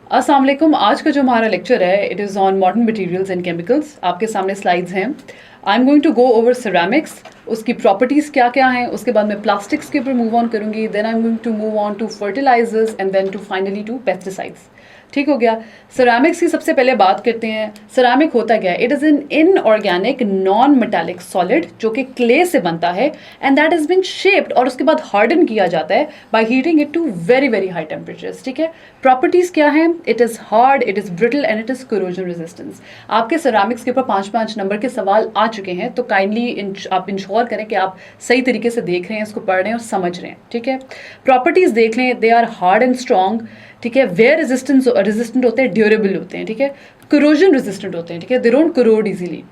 अस्सलाम वालेकुम। आज का जो हमारा लेक्चर है it is on modern materials and chemicals. आपके सामने स्लाइड्स हैं। I am going to go over ceramics, उसकी प्रॉपर्टीज़ क्या क्या हैं, उसके बाद मैं प्लास्टिक्स के ऊपर मूव ऑन करूँगी, then I am going to move on to fertilizers and then to finally to pesticides. ठीक हो गया। सिरेमिक्स की सबसे पहले बात करते हैं। सिरेमिक होता क्या है? It is an inorganic non metallic solid जो कि क्ले से बनता है and that is been shaped और उसके बाद हार्डन किया जाता है by heating it to very very high temperatures. ठीक है। प्रॉपर्टीज़ क्या हैं? It is hard, it is brittle and it is corrosion resistance. आपके सिरेमिक्स के ऊपर 5-5 नंबर के सवाल आ चुके हैं, तो काइंडली आप इंश्योर करें कि आप सही तरीके से देख रहे हैं, इसको पढ़ रहे हैं और समझ रहे हैं। ठीक है। प्रॉपर्टीज़ देख लें। They are hard and strong. ठीक है। वेयर रेजिस्टेंट होते हैं, ड्यूरेबल होते हैं। ठीक है। कोरोजन रेजिस्टेंट होते हैं। ठीक है। They don't corrode easily.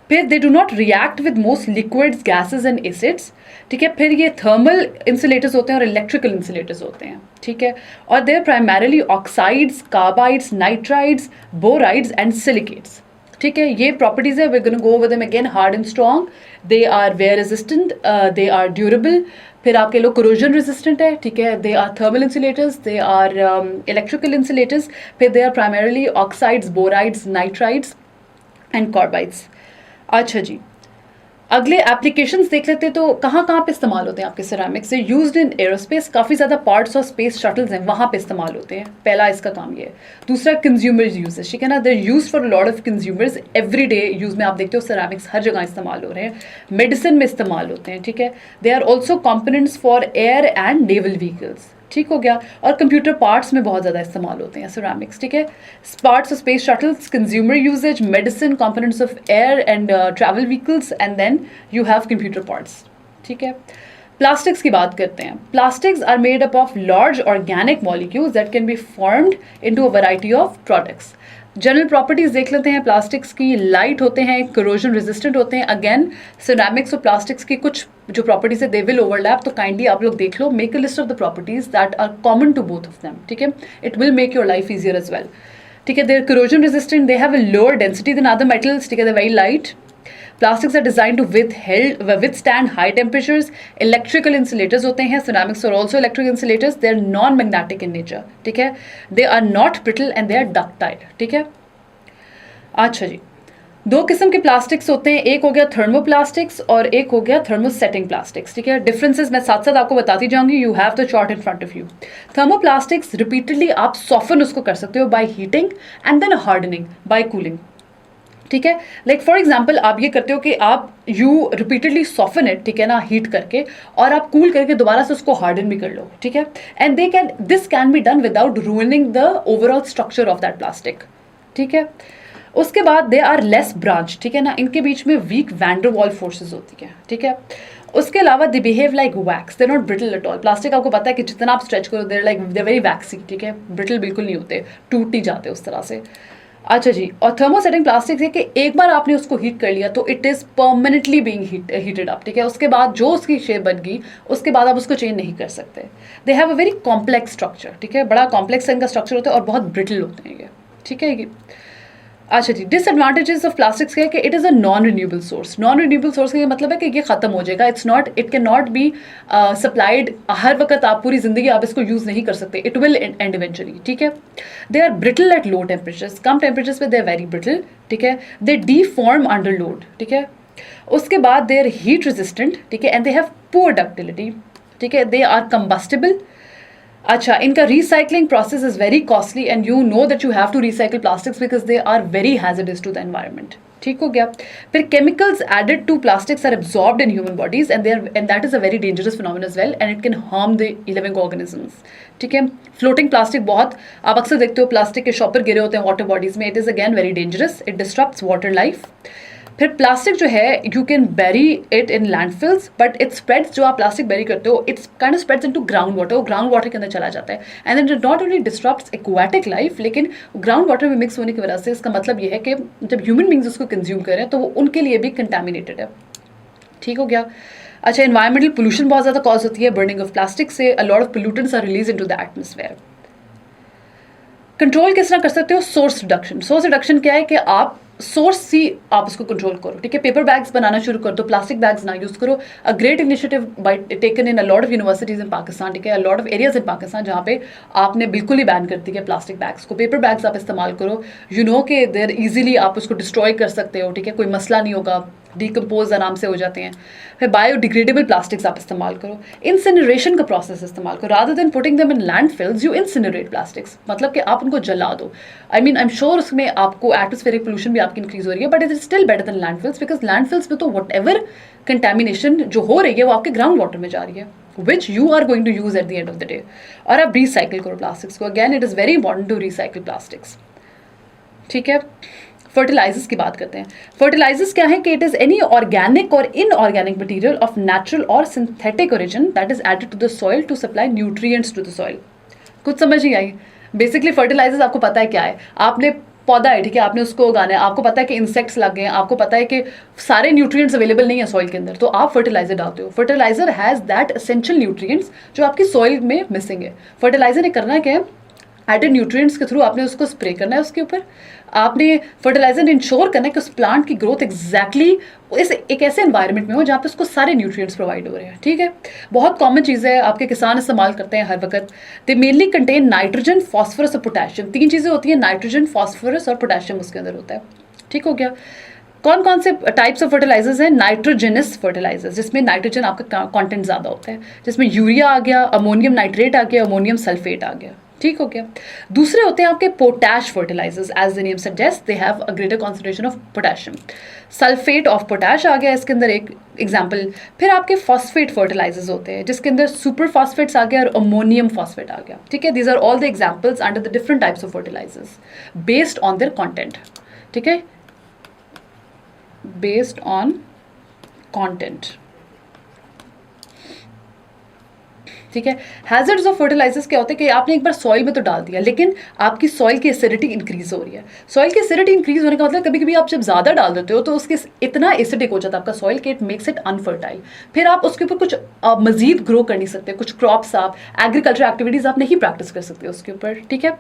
फिर they do not react with most liquids, gases and acids. ठीक है। फिर ये थर्मल इंसुलेटर्स होते हैं और इलेक्ट्रिकल इंसुलेटर्स होते हैं। ठीक है। और they are primarily oxides, carbides, nitrides, borides and silicates. ठीक है। ये प्रॉपर्टीज है। We gonna go with them again. Hard and strong, they are wear resistant, they are durable. फिर आपके लोग कोरोजन रेजिस्टेंट है। ठीक है। They are thermal insulators, they are electrical insulators. फिर they are primarily oxides, borides, nitrides and carbides. अच्छा जी, अगले एप्लीकेशंस देख लेते हैं। तो कहाँ कहाँ पे इस्तेमाल होते हैं आपके सिरेमिक्स से? यूज्ड इन एरोस्पेस, काफ़ी ज़्यादा पार्ट्स और स्पेस शटल्स हैं वहाँ पे इस्तेमाल होते हैं। पहला इसका काम ये है। दूसरा कंज्यूमर्स यूजेस। ठीक है ना। Their use for lot of consumers everyday use में। आप देखते हो सिरेमिक्स हर जगह इस्तेमाल हो रहे हैं। मेडिसिन में इस्तेमाल होते हैं। ठीक है। They are also components for air and naval vehicles. ठीक हो गया। और कंप्यूटर पार्ट्स में बहुत ज़्यादा इस्तेमाल होते हैं सिरेमिक्स। ठीक है। Parts of space shuttles, consumer usages, medicine, components of air and travel vehicles and then you have computer parts. ठीक है। प्लास्टिक्स की बात करते हैं। Plastics are made up of large organic molecules that can be formed into a variety of products. General properties देख लेते हैं plastics की। लाइट होते हैं, कोरोजन रेजिस्टेंट होते हैं। अगेन सिरेमिक्स और प्लास्टिक्स की कुछ जो प्रॉपर्टीज है दे विल ओवरलैप, तो काइंडली आप लोग देख लो। Make a list of the properties that are common to both of them. ठीक है। It will make your life easier as well. ठीक है। They are corrosion resistant, they have a lower density than other metals. ठीक है। They very light. Plastics are designed to withstand high temperatures. Electrical insulators होते हैं. Ceramics are also electric insulators. They are non-magnetic in nature. ठीक है. They are not brittle and they are ductile. ठीक है. अच्छा जी, दो किस्म के प्लास्टिक्स होते हैं। एक हो गया थर्मोप्लास्टिक्स और एक हो गया थर्मोसेटिंग प्लास्टिक्स। ठीक है। डिफरेंसेस मैं साथ साथ आपको बताती जाऊंगी। You have the chart in front of you. Thermoplastics repeatedly आप सॉफ्टन उसको कर सकते हो by heating and then hardening by cooling. ठीक है। लाइक फॉर एग्जाम्पल आप ये करते हो कि आप यू रिपीटेडली सॉफन इट, ठीक है ना, हीट करके, और आप कूल करके दोबारा से उसको हार्डन भी कर लो। ठीक है। And this can be done without ruining the overall structure of that plastic. ठीक है। उसके बाद दे आर लेस ब्रांच। ठीक है ना। इनके बीच में वीक वैंडरवॉल फोर्सेस होती है। ठीक है। उसके अलावा they behave like wax, they not brittle at all. Plastic आपको पता है कि जितना आप स्ट्रेच करो दे वेरी वैक्सी। ठीक है। ब्रिटल बिल्कुल नहीं होते, टूट नहीं जाते उस तरह से। अच्छा जी, और थर्मोसेटिंग प्लास्टिक है कि एक बार आपने उसको हीट कर लिया तो it is permanently being heated up. ठीक है। उसके बाद जो उसकी शेप बन गई उसके बाद आप उसको चेंज नहीं कर सकते। दे have a very complex structure. ठीक है। बड़ा कॉम्प्लेक्स इनका स्ट्रक्चर होता है और बहुत ब्रिटल होते हैं ये। ठीक है। ये अच्छा जी, डिसएडवांटेजेस ऑफ प्लास्टिक्स क्या है कि it is a non renewable source. Non renewable source का ये मतलब है कि ये खत्म हो जाएगा। It can not be supplied हर वक्त। आप पूरी जिंदगी आप इसको यूज़ नहीं कर सकते। It will and eventually. ठीक है। They are brittle at low temperatures, कम टेम्परेचर्स पे दे आर वेरी ब्रिटल। ठीक है। They deform under load. ठीक है। उसके बाद दे आर हीट रेजिस्टेंट। ठीक है। And they have poor ductility. ठीक है। They are combustible. अच्छा, इनका recycling process is very costly and you know that you have to recycle plastics because they are very hazardous to the environment. ठीक हो गया। फिर chemicals added to plastics are absorbed in human bodies and that is a very dangerous phenomena as well and it can harm the living organisms. ठीक है। Floating plastic बहुत आप अक्सर देखते हो, प्लास्टिक के शॉपर गिरे होते हैं वाटर बॉडीज में। It is again very dangerous, it disturbs water life. फिर प्लास्टिक जो है you can bury it in landfills but it spreads. जो आप प्लास्टिक बेरी करते हो it's kind of spreads into ground water, वो ग्राउंड वाटर के अंदर चला जाता है and then it not only disturbs aquatic life लेकिन ग्राउंड वाटर में मिक्स होने की वजह से इसका मतलब ये है कि जब ह्यूमन बींग्स उसको कंज्यूम करें तो वो उनके लिए भी कंटामिनेटेड है। ठीक हो गया। अच्छा, एनवायरमेंटल पोल्यूशन बहुत ज़्यादा कॉज होती है बर्निंग ऑफ प्लास्टिक से। A lot of pollutants are release into the atmosphere. Control किस तरह कर सकते हो? Source reduction. सोर्स रिडक्शन क्या है कि आप सोर्स सी आप उसको कंट्रोल करो, ठीक है। पेपर बैग्स बनाना शुरू कर दो, प्लास्टिक बैग्स ना यूज़ करो। A great initiative by taken in a lot of universities इन पाकिस्तान, ठीक है, अ lot of areas in Pakistan जहाँ पे आपने बिल्कुल ही बैन कर दी है प्लास्टिक बैग्स को। पेपर बैग्स आप इस्तेमाल करो, यू नो के देर ईजिली आप उसको डिस्ट्रॉय कर सकते हो, ठीक है, कोई मसला नहीं होगा, डिकम्पोज आराम से हो जाते हैं। फिर बायोडिग्रेडेबल प्लास्टिक्स आप इस्तेमाल करो, इंसिनरेशन का प्रोसेस इस्तेमाल करो, rather than putting them in landfills you incinerate plastics, मतलब कि आप उनको जला दो। I mean I am sure उसमें आपको एटमॉस्फेरिक पोल्यूशन भी आपकी इंक्रीज हो रही है, but it is still better than landfills, because landfills में तो वट एवर कंटेमिनेशन जो हो रही है वो आपके ग्राउंड वाटर में जा रही है, which you are going to use at the end of the day. और आप रिसाइकिल करो प्लास्टिक्स को, again it is very important to recycle plastics, ठीक है। फर्टिलाइजर्स की बात करते हैं। फर्टिलाइजर्स क्या है कि इट इज एनी ऑर्गेनिक और इनऑर्गेनिक मटेरियल ऑफ नेचुरल और synthetic origin that is added to the soil to supply nutrients to the soil. कुछ समझ नहीं आई? बेसिकली फर्टिलाइजर्स आपको पता है क्या है, आपने पौधा है, ठीक है, आपने उसको उगाना है, आपको पता है कि इंसेक्ट्स लग गए हैं, आपको पता है कि सारे न्यूट्रिएंट्स अवेलेबल नहीं है सॉइल के अंदर, तो आप फर्टिलाइजर डालते हो। Fertiliser has that essential nutrients जो आपकी सॉइल में मिसिंग है। फर्टिलाइजर ने करना क्या है, एडेड न्यूट्रिएंट्स के थ्रू आपने उसको स्प्रे करना है उसके ऊपर, आपने फर्टिलाइजर ने इंश्योर करना है कि उस प्लांट की ग्रोथ एग्जैक्टली इस एक ऐसे एनवायरनमेंट में हो जहाँ पे उसको सारे न्यूट्रिएंट्स प्रोवाइड हो रहे हैं, ठीक है। बहुत कॉमन चीज़ है, आपके किसान इस्तेमाल करते हैं हर वक्त। दे मेनली कंटेन नाइट्रोजन, फॉस्फोरस और पोटेशियम, तीन चीज़ें होती हैं, नाइट्रोजन, फॉस्फोरस और पोटेशियम उसके अंदर होता है, ठीक हो गया। कौन कौन से टाइप्स ऑफ फर्टिलाइजर्स हैं? नाइट्रोजनस फर्टिलाइजर्स, जिसमें नाइट्रोजन आपका कंटेंट ज़्यादा होता है, जिसमें यूरिया आ गया, अमोनियम नाइट्रेट आ गया, अमोनियम सल्फेट आ गया, ठीक हो गया। दूसरे होते हैं आपके potash fertilizers, as the name suggest they have a greater concentration of potassium, sulphate of potash आ गया इसके अंदर एक एग्जाम्पल। फिर आपके फॉस्फेट फर्टिलाइजर्स होते हैं जिसके अंदर सुपर फॉस्फेट्स आ गया और अमोनियम फॉस्फेट आ गया, ठीक है। These are all the examples under the different types of fertilisers based on their content, ठीक है, बेस्ड ऑन कॉन्टेंट, ठीक है। हैजर्ड्स ऑफ फर्टिलाइजर्स क्या होते हैं कि आपने एक बार सॉइल में तो डाल दिया, लेकिन आपकी सॉइल की एसिडिटी इंक्रीज हो रही है। सॉइल की एसिडिटी इंक्रीज होने का मतलब कभी कभी आप जब ज़्यादा डाल देते हो तो उसके इतना एसिडिक हो जाता है आपका सॉइल कि इट मेक्स इट अनफर्टाइल, फिर आप उसके ऊपर कुछ मजीद ग्रो कर नहीं सकते, कुछ क्रॉप्स आप एग्रीकल्चर एक्टिविटीज़ आप नहीं प्रैक्टिस कर सकते उसके ऊपर, ठीक है।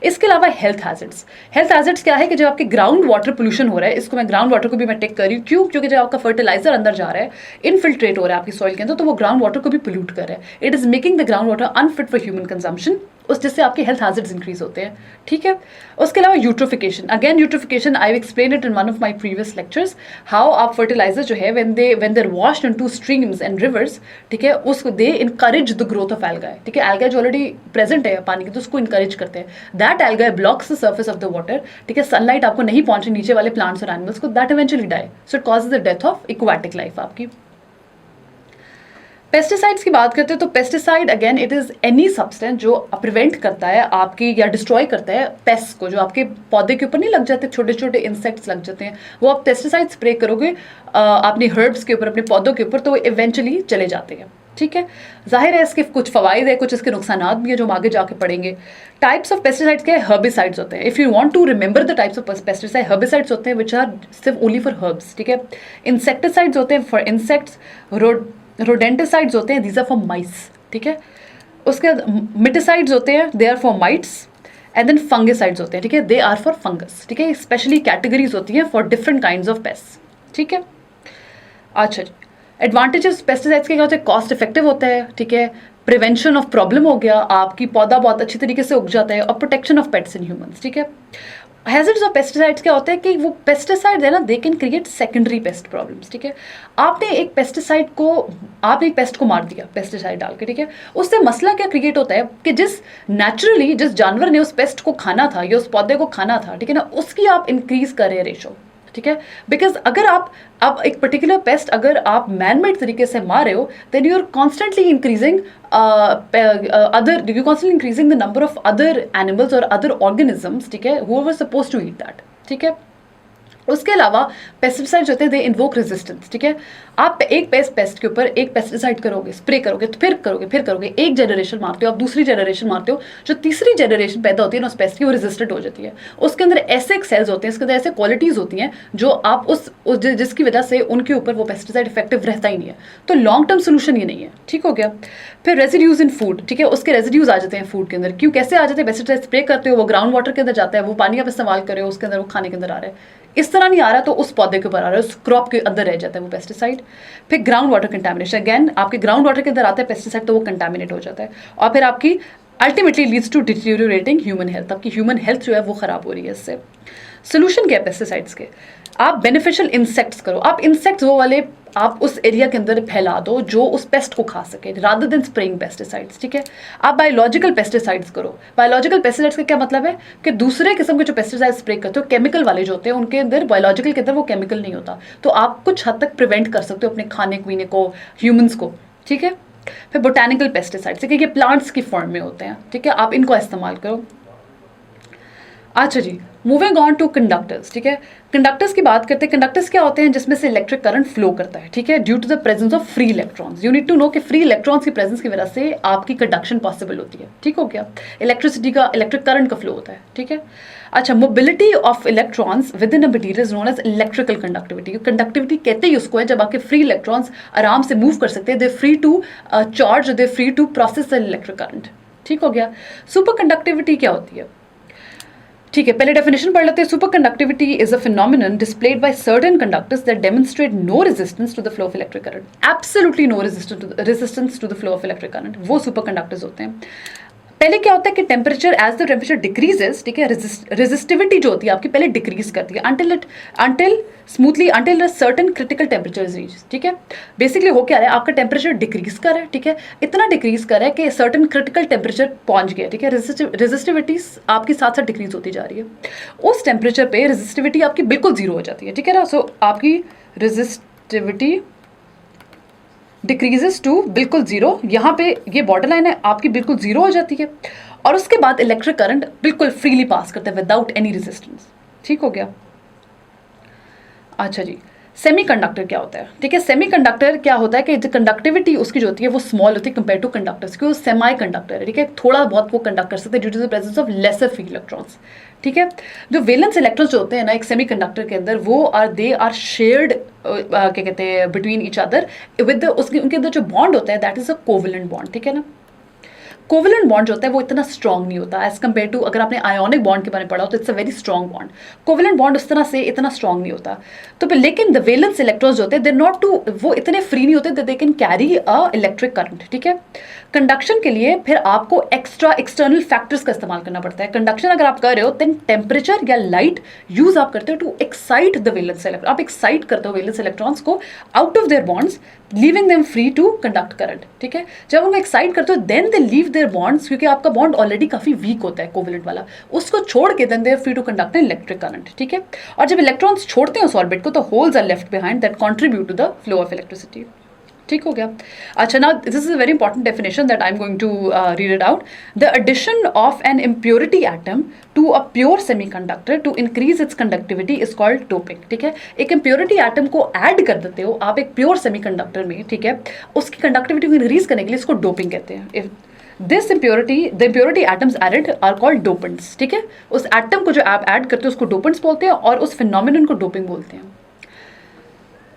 इसके अलावा हेल्थ हैजर्ड्स, हेल्थ हैजर्ड्स क्या है कि जब आपके ग्राउंड वाटर पोल्यूशन हो रहा है, इसको मैं ग्राउंड वाटर को भी मैं टेक कर रही हूँ, क्यों? क्योंकि जब आपका फर्टिलाइजर अंदर जा रहा है, इनफिल्ट्रेट हो रहा है आपकी सॉइल के अंदर, तो वो ग्राउंड वाटर को भी पोल्यूट कर रहा है, it is making the ground water unfit for human consumption, उस जिससे आपके हेल्थ हैजर्ड्स इंक्रीज होते हैं, ठीक है। उसके अलावा eutrophication, again eutrophication I explain it in one of my previous lectures, how आप फर्टिलाइजर जो है when they are washed into streams and rivers, ठीक है, उसको they encourage the growth of algae, ठीक है। एल्गाई जो ऑलरेडी प्रेजेंट है पानी की, तो उसको इनकरेज करते हैं, that algae blocks the surface of the water, ठीक है, सनलाइट आपको नहीं पहुंच रही नीचे वाले प्लांट्स और एनिमल्स को, that eventually die, so it causes the death of aquatic life आपकी। पेस्टिसाइड्स की बात करते हैं तो pesticide again it is any substance जो प्रिवेंट करता है आपकी या डिस्ट्रॉय करता है पेस्ट को, जो आपके पौधे के ऊपर नहीं लग जाते, छोटे छोटे इंसेक्ट्स लग जाते हैं, वो आप पेस्टिसाइड स्प्रे करोगे अपनी हर्ब्स के ऊपर, अपने पौधों के ऊपर, तो वो इवेंचुअली चले जाते हैं, ठीक है। जाहिर है इसके कुछ फ़वाइद है, कुछ इसके नुकसानात भी है जो हम आगे जाके पढ़ेंगे। टाइप्स ऑफ पेस्टिसाइड्स क्या है? हर्बिसाइड्स होते हैं। If you want to remember the types of pesticide, herbicides होते हैं विच आर सिर्फ ओनली फॉर हर्ब्स, ठीक है। इंसेक्टिसाइड्स होते हैं फॉर इंसेक्ट्स, रोडेंटिसाइड्स होते हैं, दीज आर फॉर माइस, ठीक है। उसके बाद मिटिसाइड्स होते हैं, they are for mites, and then fungicides होते हैं, ठीक है, दे आर फॉर फंगस, ठीक है। स्पेशली कैटेगरीज होती हैं for different kinds of paste, ठीक है। अच्छा, एडवांटेजेस पेस्टिसाइड्स के क्या होते हैं? कॉस्ट इफेक्टिव होता है, ठीक है, प्रिवेंशन ऑफ प्रॉब्लम हो गया, आपकी पौधा बहुत अच्छी तरीके से उग जाता है, और protection of pets and humans, ठीक है। हैजर्ड्स ऑफ पेस्टिसाइड्स क्या होता है कि वो पेस्टिसाइड्स है ना, they can create secondary paste problems, ठीक है। आपने एक पेस्ट को मार दिया पेस्टिसाइड डाल के, ठीक है, उससे मसला क्या क्रिएट होता है कि जिस जानवर ने उस पेस्ट को खाना था या उस पौधे को खाना था, ठीक है ना, उसकी आप इंक्रीज कर रहे हैं रेशो, ठीक है। बिकॉज अगर आप अब एक पर्टिकुलर पेस्ट अगर आप मैन मेड तरीके से मार रहे हो, then you are constantly increasing the number of other animals और अदर ऑर्गेनिजम्स, ठीक है, who were suppose to eat that, ठीक है। उसके अलावा पेस्टिसाइड्स होते हैं, दे इन्वोक रेजिस्टेंस, ठीक है। आप एक पेस्ट के ऊपर एक पेस्टिसाइड करोगे, स्प्रे करोगे, तो फिर करोगे, एक जनरेशन मारते हो, आप दूसरी जनरेशन मारते हो, जो तीसरी जनरेशन पैदा होती है ना उस पेस्ट की, वो रेजिस्टेंट हो जाती है। उसके अंदर ऐसे सेल्स होते हैं, इसके अंदर ऐसे क्वालिटीज होती हैं जो आप जिसकी वजह से उनके ऊपर वो पेस्टिसाइड इफेक्टिव रहता ही नहीं है। तो लॉन्ग टर्म सोल्यूशन ये नहीं है, ठीक हो गया। फिर रेजिड्यूज इन फूड, ठीक है, उसके रेजिड्यूज आ जाते हैं फूड के अंदर। क्यों, कैसे आ जाते हैं? पेस्टिसाइड स्प्रे करते हो, वो ग्राउंड वाटर के अंदर जाता है, वो पानी आप इस्तेमाल कर रहे हो, उसके अंदर वो खाने के अंदर आ रहा है। इस तरह नहीं आ रहा तो उस पौधे के ऊपर आ रहा है, उस क्रॉप के अंदर रह जाता है वो पेस्टिसाइड। फिर ग्राउंड वाटर कंटामिनेशन, अगेन आपके ग्राउंड वाटर के अंदर आता है पेस्टिसाइड, तो वो कंटामिनेट हो जाता है, और फिर आपकी ultimately leads to deteriorating human health. आपकी ह्यूमन हेल्थ जो है वो खराब हो रही है इससे। सोल्यूशन क्या है पेस्टिसाइड्स के? आप बेनिफिशियल इंसेक्ट्स करो, आप इंसेक्ट्स वो वाले आप उस एरिया के अंदर फैला दो जो उस पेस्ट को खा सके, रादर देन स्प्रेइंग पेस्टिसाइड्स, ठीक है। आप बायोलॉजिकल पेस्टिसाइड्स करो। बायोलॉजिकल पेस्टिसाइड्स का क्या मतलब है कि दूसरे किस्म के जो पेस्टिसाइड स्प्रे करते हो, केमिकल वाले जो होते हैं, उनके अंदर बायोलॉजिकल के अंदर वो केमिकल नहीं होता, तो आप कुछ हद तक प्रिवेंट कर सकते हो अपने खाने पीने को, ह्यूमंस को, ठीक है। फिर बोटानिकल पेस्टिसाइड्स, ठीक है, ये प्लांट्स की फॉर्म में होते हैं, ठीक है, आप इनको इस्तेमाल करो। अच्छा जी, मूविंग ऑन टू कंडक्टर्स, ठीक है। कंडक्टर्स की बात करते हैं। कंडक्टर्स क्या होते हैं? जिसमें से इलेक्ट्रिक करंट फ्लो करता है, ठीक है, due to the presence of free electrons. You need to know कि फ्री इलेक्ट्रॉन्स की प्रेजेंस की वजह से आपकी कंडक्शन पॉसिबल होती है, ठीक हो गया। इलेक्ट्रिसिटी का, इलेक्ट्रिक करंट का फ्लो होता है, ठीक है। अच्छा, mobility of electrons within a material is known as electrical conductivity. Conductivity कहते ही उसको है जब आपके फ्री इलेक्ट्रॉन्स आराम से मूव कर सकते हैं, they free to charge, they free to process the electric current, ठीक हो गया। सुपर कंडक्टिविटी क्या होती है? ठीक है, पहले डेफिनेशन पढ़ लेते हैं। Superconductivity is a phenomenon displayed by certain conductors that demonstrate no resistance to the flow of electric current, absolutely no resistance to the flow of electric current, वो सुपर कंडक्टर्स होते हैं। पहले क्या होता है कि temperature, as the temperature decreases, ठीक है, रेजिस्टिविटी जो होती है आपकी पहले डिक्रीज करती है until certain critical temperature reach, ठीक है। बेसिकली हो क्या रहा है, आपका टेम्परेचर डिक्रीज कर रहा है, ठीक है, इतना डिक्रीज कर रहा है कि सर्टेन क्रिटिकल टेम्परेचर पहुंच गया, ठीक है। रेजिस्टिविटी आपकी साथ साथ डिक्रीज होती जा रही है। उस टेम्परेचर पे रेजिस्टिविटी आपकी बिल्कुल जीरो हो जाती है, ठीक है ना। सो आपकी रेजिस्टिविटी डिक्रीजेस टू बिल्कुल जीरो, यहाँ पे ये बॉर्डर लाइन है आपकी बिल्कुल जीरो हो जाती है, और उसके बाद इलेक्ट्रिक करंट बिल्कुल फ्रीली पास करता है विदाउट एनी रेजिस्टेंस, ठीक हो गया। अच्छा जी, सेमीकंडक्टर क्या होता है? ठीक है, सेमीकंडक्टर क्या होता है कि जो कंडक्टिविटी उसकी जो होती है वो स्मॉल होती है कंपेयर टू कंडक्टर्स, क्योंकि सेमी कंडक्टर है, ठीक है, थोड़ा बहुत वो कंडक्ट कर सकते हैं due to the presence of lesser free electrons, ठीक है। जो वैलेंस इलेक्ट्रॉन्स जो होते हैं ना एक सेमीकंडक्टर के अंदर, वो दे आर शेयर्ड, क्या कहते हैं, बिटवीन ईच अदर विद उसके, उनके अंदर जो बॉन्ड होता है that is a covalent bond, ठीक है ना। कोवेलेंट बॉन्ड जो होता है वो इतना स्ट्रॉन्ग नहीं होता एज कम्पेयर टू, अगर आपने आयोनिक बॉन्ड के बारे में पढ़ा हो तो it's a very strong bond. Covalent bond उस तरह से इतना स्ट्रॉन्ग नहीं होता। तो लेकिन द वैलेंस इलेक्ट्रॉन्स जो होते हैं दे नॉट टू, वो इतने फ्री नहीं होते, they can carry a electric current, ठीक है। कंडक्शन के लिए फिर आपको एक्स्ट्रा एक्सटर्नल फैक्टर्स का इस्तेमाल करना पड़ता है। कंडक्शन अगर आप कर रहे हो देन टेम्परेचर या लाइट यूज आप करते हो to excite the valence electron, आप एक्साइट करते हो वैलेंस इलेक्ट्रॉन्स को out of their bonds, leaving them free to conduct current, ठीक है। जब उनको एक्साइट करते हो then they leave their bonds, क्योंकि आपका बॉन्ड ऑलरेडी काफी वीक होता है कोवेलेंट वाला, उसको छोड़ के then they are free to conduct an electric current, ठीक है। और जब इलेक्ट्रॉन्स छोड़ते हैं उस ऑर्बिट को तो holes are left behind that contribute to the flow of electricity, ठीक हो गया। अच्छा, now this is a very important definition that I am going to read it out. The addition of an impurity atom to a pure semiconductor to increase its conductivity is called doping, ठीक है। एक impurity atom को add कर देते हो आप एक pure semiconductor में, ठीक है, उसकी कंडक्टिविटी को इंक्रीज करने के लिए इसको डोपिंग कहते हैं। This impurity, the impurity atoms added are called dopants, ठीक है। उस एटम को जो आप ऐड करते हो उसको डोपेंट्स बोलते हैं और उस फिनोमिनन को डोपिंग बोलते हैं।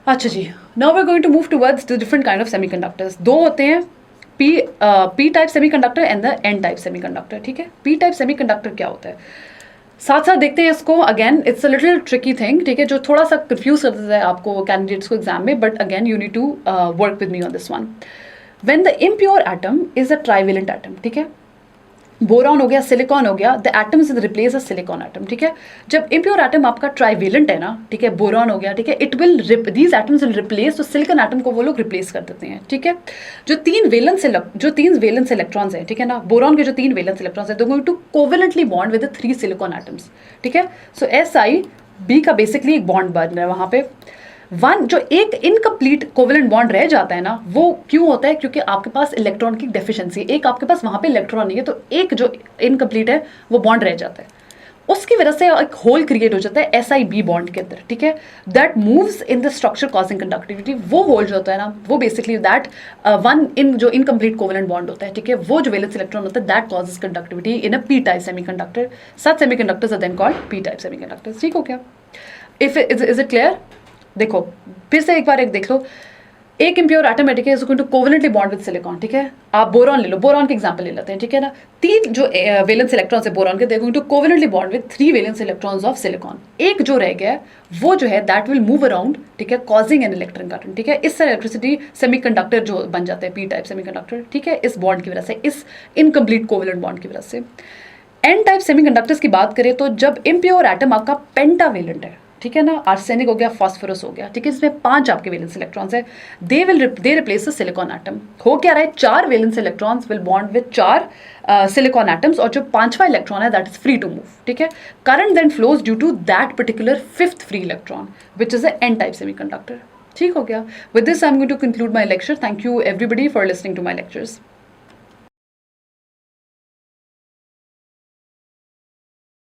अच्छा जी, now we are going to move towards the different kind of semiconductors. दो होते हैं, P type semiconductor and the N type semiconductor, ठीक है। पी टाइप सेमीकंडक्टर क्या होता है, साथ साथ देखते हैं इसको। Again it's a little tricky thing, ठीक है, जो थोड़ा सा कंफ्यूज कर देता है आपको कैंडिडेट्स को एग्जाम में, but again you need to work with me on this one. When the impure atom is a trivalent atom, ठीक है, बोरॉन हो गया, सिलिकॉन हो गया, the atom is replace a silicon atom, ठीक है। जब इम्प्योर एटम आपका ट्राइवेलेंट है ना, ठीक है, बोरॉन हो गया, ठीक है, it will these atoms will replace, तो सिलिकॉन एटम को वो लोग रिप्लेस कर देते हैं, ठीक है। जो तीन वैलेंस इलेक्ट्रॉन्स हैं, ठीक है ना, बोरॉन के जो तीन वैलेंस इलेक्ट्रॉन्स हैं, they going to covalently bond with the 3 silicon atoms, ठीक है। सो SiB का बेसिकली एक बॉन्ड बन रहा है वहां पे। वन जो एक इनकम्प्लीट कोवेलेंट बॉन्ड रह जाता है ना, वो क्यों होता है, क्योंकि आपके पास इलेक्ट्रॉन की डेफिशिएंसी, एक आपके पास वहां पे इलेक्ट्रॉन नहीं है, तो एक जो इनकम्प्लीट है वो बॉन्ड रह जाता है। उसकी वजह से एक होल क्रिएट हो जाता है SiB बॉन्ड के अंदर, ठीक है, that moves in the structure causing conductivity. वो होल जो होता है ना, वो बेसिकली दैट वन इन जो इनकम्प्लीट कोवेलेंट बॉन्ड होता है, ठीक है, वो जो वैलेंस इलेक्ट्रॉन होता है that causes conductivity in a p type semiconductor. Such semiconductors are then called p type semiconductors. ठीक हो गया? If is it clear? देखो फिर से एक बार एक देख लो, एक इम्प्योर एटम है is going to covalently bond with silicon, ठीक है। आप बोरॉन ले लो, बोरॉन के एग्जांपल ले लेते हैं, ठीक है ना। 3 जो वैलेंस इलेक्ट्रॉन्स है बोरॉन के, they going to covalently bond with 3 valence electrons of silicon. एक जो रह गया है वो जो है दैट विल मूव अराउंड, ठीक है, कॉजिंग एन इलेक्ट्रॉन करंट, ठीक है। इस तरह इलेक्ट्रिसिटी सेमीकंडक्टर जो बन जाते हैं p टाइप सेमीकंडक्टर, ठीक है, इस बॉन्ड की वजह से, इस इनकम्प्लीट कोवेलेंट बॉन्ड की वजह से। n टाइप सेमीकंडक्टर्स की बात करें तो जब इम्प्योर एटम आपका पेंटावेलेंट है, ठीक है ना, आर्सेनिक हो गया, फास्फोरस हो गया, ठीक है, इसमें 5 आपके वैलेंस इलेक्ट्रॉन्स है, they replace the silicon atom. हो क्या रहा है, 4 valence electrons will bond with 4 silicon atoms, और जो 5वां इलेक्ट्रॉन है that is free to move, ठीक है। Current then flows due to that particular 5th free electron which is a n type semiconductor. ठीक हो गया? With this I am going to conclude my lecture. Thank you everybody for listening to my lectures.